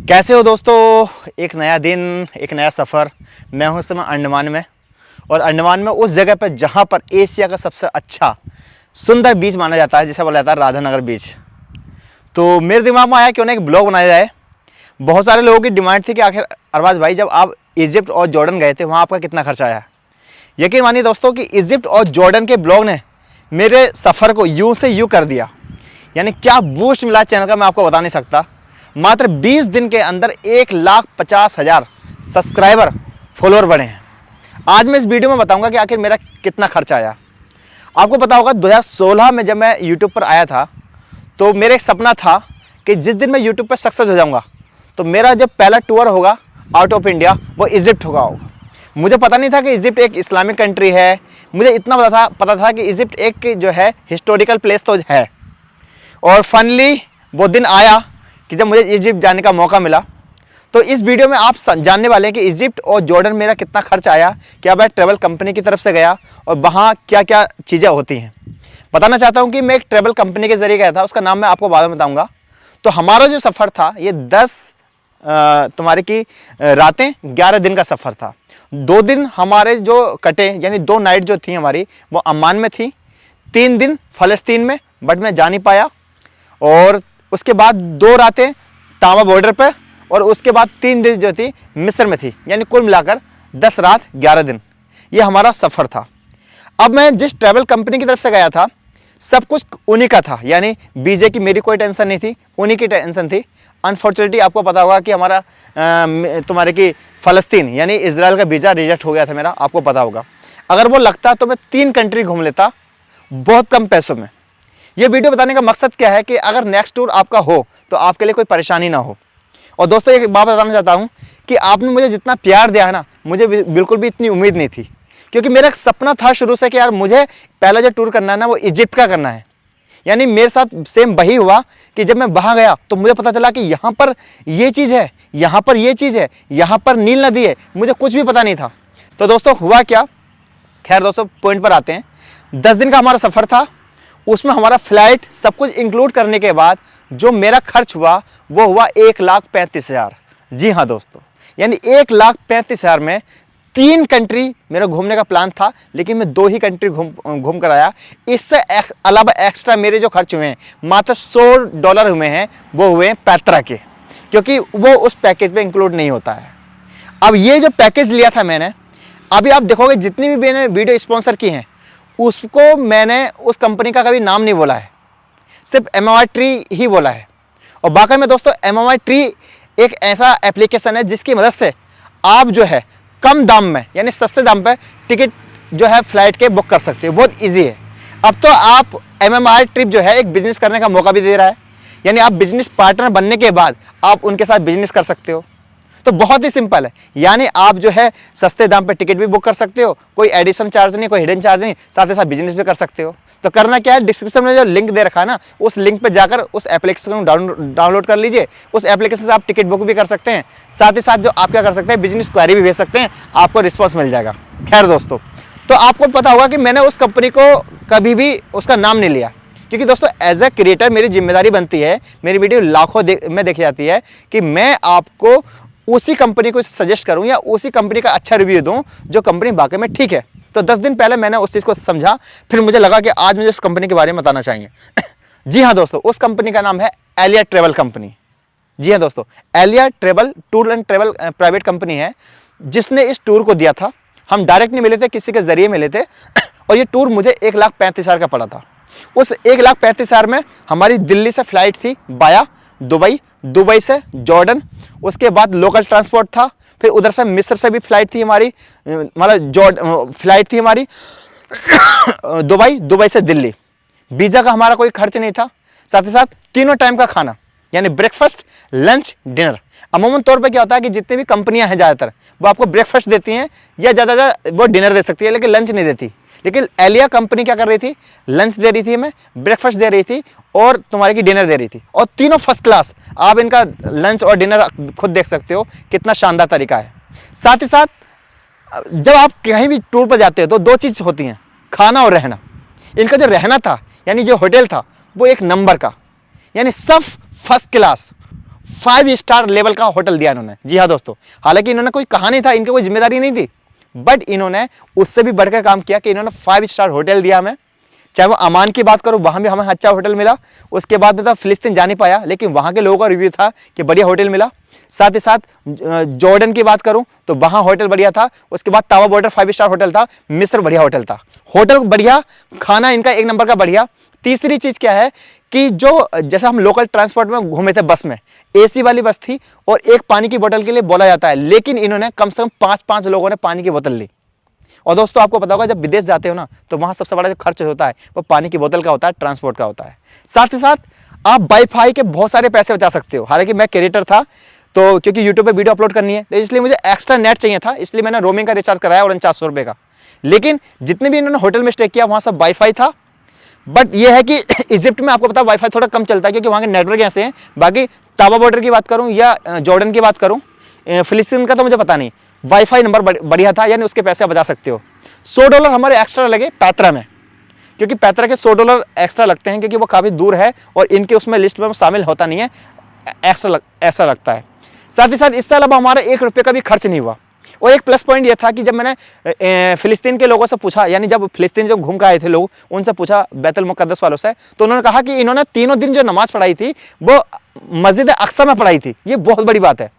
कैसे हो दोस्तों। एक नया दिन, एक नया सफ़र। मैं हूं इस समय अंडमान में, और अंडमान में उस जगह पर जहां पर एशिया का सबसे अच्छा सुंदर बीच माना जाता है, जिसे बोला जाता है राधानगर बीच। तो मेरे दिमाग में आया क्यों ना एक ब्लॉग बनाया जाए। बहुत सारे लोगों की डिमांड थी कि आखिर अरबाज भाई, जब आप इजिप्ट और जॉर्डन गए थे, वहाँ आपका कितना खर्चा आया। यकीन मानिए दोस्तों कि इजिप्ट और जॉर्डन के ब्लॉग ने मेरे सफ़र को यूं से यूं कर दिया। यानी क्या बूस्ट मिला चैनल का, मैं आपको बता नहीं सकता। मात्र 20 दिन के अंदर 1,50,000 सब्सक्राइबर, फॉलोअर बढ़े हैं। आज मैं इस वीडियो में बताऊंगा कि आखिर मेरा कितना खर्चा आया। आपको पता होगा 2016 में जब मैं यूट्यूब पर आया था, तो मेरा एक सपना था कि जिस दिन मैं यूट्यूब पर सक्सेस हो जाऊंगा, तो मेरा जो पहला टूर होगा आउट ऑफ इंडिया, वो इजिप्ट होगा। मुझे पता नहीं था कि इजिप्ट एक इस्लामिक कंट्री है। मुझे इतना पता था कि इजिप्ट एक जो है हिस्टोरिकल प्लेस तो है। और फाइनली वो दिन आया कि जब मुझे इजिप्ट जाने का मौका मिला। तो इस वीडियो में आप जानने वाले हैं कि इजिप्ट और जॉर्डन मेरा कितना खर्च आया, क्या मैं ट्रैवल कंपनी की तरफ से गया और वहाँ क्या क्या चीज़ें होती हैं। बताना चाहता हूँ कि मैं एक ट्रैवल कंपनी के ज़रिए गया था, उसका नाम मैं आपको बाद में बताऊँगा। तो हमारा जो सफ़र था ये 10 तुम्हारे की रातें 11 दिन का सफ़र था। 2 दिन हमारे जो कटे, यानी 2 नाइट जो थी हमारी, वो अम्मान में थी। 3 दिन फ़लस्तीन में, बट मैं जा नहीं पाया। और उसके बाद 2 रातें तावा बॉर्डर पर, और उसके बाद 3 दिन जो थी मिस्र में थी। यानी कुल मिलाकर 10 रात 11 दिन ये हमारा सफ़र था। अब मैं जिस ट्रैवल कंपनी की तरफ से गया था, सब कुछ उन्हीं का था। यानी वीज़े की मेरी कोई टेंशन नहीं थी, उन्हीं की टेंशन थी। अनफॉर्चुनेटली आपको पता होगा कि हमारा तुम्हारे की फ़लस्तीन यानी इजराइल का वीज़ा रिजेक्ट हो गया था मेरा, आपको पता होगा। अगर वो लगता तो मैं 3 कंट्री घूम लेता बहुत कम पैसों में। ये वीडियो बताने का मकसद क्या है कि अगर नेक्स्ट टूर आपका हो तो आपके लिए कोई परेशानी ना हो। और दोस्तों एक बात बताना चाहता हूँ कि आपने मुझे जितना प्यार दिया है ना, मुझे बिल्कुल भी इतनी उम्मीद नहीं थी। क्योंकि मेरा एक सपना था शुरू से कि यार मुझे पहला जो टूर करना है ना, वो इजिप्ट का करना है। यानी मेरे साथ सेम वही हुआ कि जब मैं वहाँ गया तो मुझे पता चला कि यहाँ पर ये चीज़ है, यहाँ पर ये चीज़ है, यहाँ पर नील नदी है। मुझे कुछ भी पता नहीं था। तो दोस्तों हुआ क्या, खैर दोस्तों पॉइंट पर आते हैं। 10 दिन का हमारा सफ़र था, उसमें हमारा फ्लाइट सब कुछ इंक्लूड करने के बाद जो मेरा खर्च हुआ वो हुआ 1,35,000। जी हाँ दोस्तों, यानी 1,35,000 में 3 कंट्री मेरा घूमने का प्लान था, लेकिन मैं 2 ही कंट्री घूम कर आया। इससे अलावा एक्स्ट्रा मेरे जो खर्च हुए हैं मात्र $100 हुए हैं, वो हुए हैं पैत्रा के, क्योंकि वो उस पैकेज में इंक्लूड नहीं होता है। अब ये जो पैकेज लिया था मैंने, अभी आप देखोगे जितनी भी मैंने वीडियो स्पॉन्सर की हैं उसको मैंने उस कंपनी का कभी नाम नहीं बोला है, सिर्फ MMR ट्री ही बोला है। और वाकई में दोस्तों MMR ट्री एक ऐसा एप्लीकेशन है जिसकी मदद से आप जो है कम दाम में, यानी सस्ते दाम पे टिकट जो है फ्लाइट के बुक कर सकते हो। बहुत इजी है। अब तो आप MMR ट्रिप जो है एक बिजनेस करने का मौका भी दे रहा है। यानी आप बिजनेस पार्टनर बनने के बाद आप उनके साथ बिजनेस कर सकते हो। तो बहुत ही सिंपल है। यानी आप जो है सस्ते दाम पे टिकट भी बुक कर सकते हो, कोई एडिशन चार्ज नहीं, कोई हिडन चार्ज नहीं, साथ ही साथ बिजनेस भी कर सकते हो। तो करना क्या है, डिस्क्रिप्शन में जो लिंक दे रखा है ना, उस लिंक पे जाकर उस एप्लीकेशन को डाउनलोड कर लीजिए। उस एप्लीकेशन से आप टिकट बुक भी कर सकते हैं, साथ ही साथ जो आप क्या कर सकते हैं, बिजनेस क्वेरी भी भेज सकते हैं, आपको रिस्पॉन्स मिल जाएगा। खैर दोस्तों, तो आपको पता होगा कि मैंने उस कंपनी को कभी भी उसका नाम नहीं लिया, क्योंकि दोस्तों एज ए क्रिएटर मेरी जिम्मेदारी बनती है, मेरी वीडियो लाखों में देखी जाती है, कि मैं आपको उसी कंपनी को सजेस्ट करूं या उसी कंपनी का अच्छा रिव्यू दूं जो कंपनी वाकई में ठीक है। तो 10 दिन पहले मैंने उस चीज़ को समझा, फिर मुझे लगा कि आज मुझे उस कंपनी के बारे में बताना चाहिए। जी हाँ दोस्तों, उस कंपनी का नाम है एलिया ट्रैवल कंपनी। जी हाँ दोस्तों, Aliya travel tour and travel private company है जिसने इस टूर को दिया था। हम डायरेक्ट नहीं मिले थे, किसी के जरिए मिले थे। और ये टूर मुझे 1,35,000 का पड़ा था। उस 1,35,000 में हमारी दिल्ली से फ्लाइट थी बाया दुबई, दुबई से जॉर्डन, उसके बाद लोकल ट्रांसपोर्ट था, फिर उधर से मिस्र से भी फ्लाइट थी हमारी, मतलब फ्लाइट थी हमारी दुबई, दुबई से दिल्ली। वीज़ा का हमारा कोई खर्च नहीं था। साथ ही साथ तीनों टाइम का खाना, यानी ब्रेकफास्ट, लंच, डिनर। अमूमन तौर पे क्या होता है कि जितनी भी कंपनियां हैं ज़्यादातर वो आपको ब्रेकफास्ट देती हैं या ज़्यादा वो डिनर दे सकती है, लेकिन लंच नहीं देती। लेकिन एलिया कंपनी क्या कर रही थी, लंच दे रही थी हमें, ब्रेकफास्ट दे रही थी और तुम्हारे की डिनर दे रही थी, और तीनों फर्स्ट क्लास। आप इनका लंच और डिनर खुद देख सकते हो कितना शानदार तरीका है। साथ ही साथ जब आप कहीं भी टूर पर जाते हो तो 2 चीज़ होती हैं, खाना और रहना। इनका जो रहना था, यानी जो होटल था, वो एक नंबर का, यानी सब फर्स्ट क्लास, 5 स्टार लेवल का होटल दिया इन्होंने। जी हाँ दोस्तों, हालांकि इन्होंने कोई कहा नहीं था, इनकी कोई जिम्मेदारी नहीं थी, बट इन्होंने उससे भी बढ़कर काम किया कि इन्होंने 5 स्टार होटल दिया हमें। चाहे वो अमान की बात करूँ, वहाँ भी हमें अच्छा होटल मिला। उसके बाद में तो फिलिस्तीन जा नहीं पाया, लेकिन वहाँ के लोगों का रिव्यू था कि बढ़िया होटल मिला। साथ ही साथ जॉर्डन की बात करूँ तो वहाँ होटल बढ़िया था। उसके बाद तावा बॉर्डर 5 स्टार होटल था। मिस्र बढ़िया होटल था। होटल बढ़िया, खाना इनका एक नंबर का बढ़िया। तीसरी चीज़ क्या है कि जो जैसे हम लोकल ट्रांसपोर्ट में घूमे थे, बस में एसी वाली बस थी और एक पानी की बोतल के लिए बोला जाता है, लेकिन इन्होंने कम से कम 5-5 लोगों ने पानी की बोतल ली। और दोस्तों आपको पता होगा, जब विदेश जाते हो ना तो वहाँ सबसे बड़ा जो खर्च होता है वो पानी की बोतल का होता है, ट्रांसपोर्ट का होता है। साथ ही साथ आप वाईफाई के बहुत सारे पैसे बचा सकते हो। हालांकि मैं क्रिएटर था, तो क्योंकि यूट्यूब पे वीडियो अपलोड करनी है, तो इसलिए मुझे एक्स्ट्रा नेट चाहिए था, इसलिए मैंने रोमिंग का रिचार्ज कराया 4900 रुपये का। लेकिन जितने भी इन्होंने होटल में स्टे किया वहाँ सब वाईफाई था। बट ये है कि इजिप्ट में आपको पता है वाईफाई थोड़ा कम चलता है, क्योंकि वहाँ के नेटवर्क ऐसे हैं। बाकी तावा बॉर्डर की बात करूँ या जॉर्डन की बात करूँ, फिलिस्तीन का तो मुझे पता नहीं, वाईफाई नंबर बढ़िया था, यानी उसके पैसे बचा सकते हो। $100 हमारे एक्स्ट्रा लगे पैत्रा में, क्योंकि पैत्रा के $100 एक्स्ट्रा लगते हैं, क्योंकि वो काफ़ी दूर है और इनके उसमें लिस्ट में शामिल होता नहीं है, ऐसा लगता है। साथ ही साथ इससे अलावा हमारा 1 रुपये का भी खर्च नहीं हुआ। और एक प्लस पॉइंट ये था कि जब मैंने फिलिस्तीन के लोगों से पूछा, यानी जब फिलिस्तीन जो घूम के आए थे लोग, उनसे पूछा बैतुल मुक़द्दस वालों से, तो उन्होंने कहा कि इन्होंने तीनों दिन जो नमाज पढ़ाई थी वो मस्जिद अक्सा में पढ़ाई थी। ये बहुत बड़ी बात है।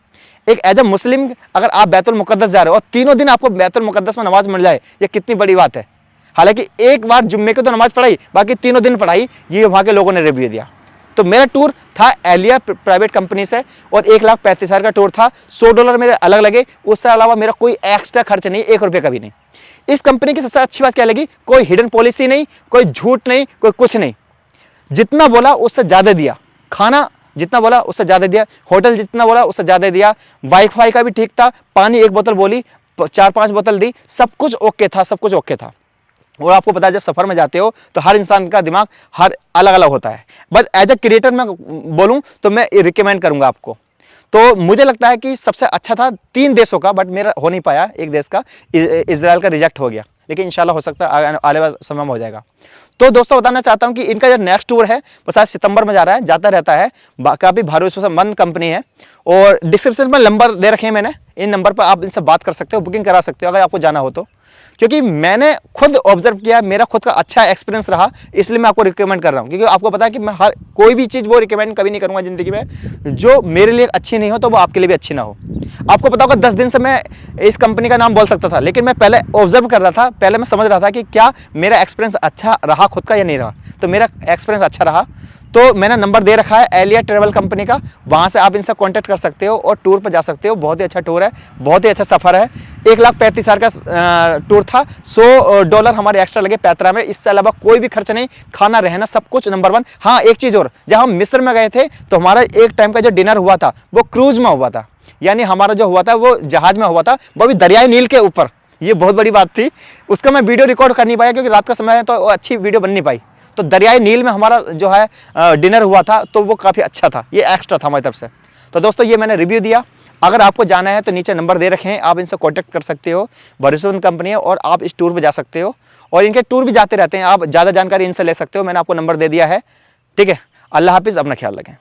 एक एज ए मुस्लिम अगर आप बैतुल मुक़द्दस जा रहे हो और तीनों दिन आपको बैतुल मुक़द्दस में नमाज मिल जाए, ये कितनी बड़ी बात है। हालांकि एक बार जुम्मे को तो नमाज पढ़ाई, बाकी तीनों दिन पढ़ाई, ये वहाँ के लोगों ने रिव्यू दिया। तो मेरा टूर था एलिया प्राइवेट कंपनी से और 1,35,000 का टूर था। $100 मेरे अलग लगे, उससे अलावा मेरा कोई एक्स्ट्रा खर्च नहीं, 1 रुपये का भी नहीं। इस कंपनी की सबसे अच्छी बात क्या लगी, कोई हिडन पॉलिसी नहीं, कोई झूठ नहीं, कोई कुछ नहीं। जितना बोला उससे ज़्यादा दिया, खाना जितना बोला उससे ज़्यादा दिया, होटल जितना बोला उससे ज़्यादा दिया, वाईफाई का भी ठीक था, पानी 1 बोतल बोली 4-5 बोतल दी, सब कुछ ओके था, सब कुछ ओके था। और आपको पता है जब सफ़र में जाते हो तो हर इंसान का दिमाग हर अलग अलग होता है, बट एज ए क्रिएटर मैं बोलूँ तो मैं रिकमेंड करूँगा आपको। तो मुझे लगता है कि सबसे अच्छा था 3 देशों का, बट मेरा हो नहीं पाया, एक देश का इजराइल का रिजेक्ट हो गया, लेकिन इंशाल्लाह हो सकता है आने वाले समय में हो जाएगा। तो दोस्तों बताना चाहता हूं कि इनका जो नेक्स्ट टूर है वो शायद सितंबर में जा रहा है, जाता रहता है, काफ़ी भरोसेमंद कंपनी है। और डिस्क्रिप्शन में नंबर दे रखे हैं मैंने, इन नंबर पर आप इनसे बात कर सकते हो, बुकिंग करा सकते हो अगर आपको जाना हो तो। क्योंकि मैंने खुद ऑब्जर्व किया, मेरा खुद का अच्छा एक्सपीरियंस रहा, इसलिए मैं आपको रिकमेंड कर रहा हूँ। क्योंकि आपको पता है कि मैं हर कोई भी चीज़ वो रिकमेंड कभी नहीं करूँगा ज़िंदगी में जो मेरे लिए अच्छी नहीं हो, तो वो आपके लिए भी अच्छी ना हो। आपको पता होगा 10 दिन से मैं इस कंपनी का नाम बोल सकता था, लेकिन मैं पहले ऑब्जर्व कर रहा था, पहले मैं समझ रहा था कि क्या मेरा एक्सपीरियंस अच्छा रहा खुद का या नहीं रहा। तो मेरा एक्सपीरियंस अच्छा रहा, तो मैंने नंबर दे रखा है एलिया ट्रैवल कंपनी का, वहाँ से आप इनसे कांटेक्ट कर सकते हो और टूर पर जा सकते हो। बहुत ही अच्छा टूर है, बहुत ही अच्छा सफ़र है। 1,35,000 का टूर था, $100 हमारे एक्स्ट्रा लगे पैत्रा में। इससे अलावा कोई भी खर्च नहीं, खाना रहना सब कुछ नंबर 1। हाँ एक चीज़ और, जब हम मिस्र में गए थे तो हमारा एक टाइम का जो डिनर हुआ था वो क्रूज़ में हुआ था, यानी हमारा जो हुआ था वो जहाज़ में हुआ था, वो भी दरियाई नील के ऊपर। ये बहुत बड़ी बात थी। उसका मैं वीडियो रिकॉर्ड कर नहीं पाया क्योंकि रात का समय है, तो अच्छी वीडियो बन नहीं पाई। तो दरियाई नील में हमारा जो है डिनर हुआ था, तो वो काफ़ी अच्छा था, ये एक्स्ट्रा था हमारी तरफ से। तो दोस्तों ये मैंने रिव्यू दिया। अगर आपको जाना है तो नीचे नंबर दे रखे हैं, आप इनसे कांटेक्ट कर सकते हो। भरोसेमंद कंपनी है और आप इस टूर पे जा सकते हो, और इनके टूर भी जाते रहते हैं, आप ज़्यादा जानकारी इनसे ले सकते हो। मैंने आपको नंबर दे दिया है, ठीक है। अल्लाह हाफिज़, अपना ख्याल रखें।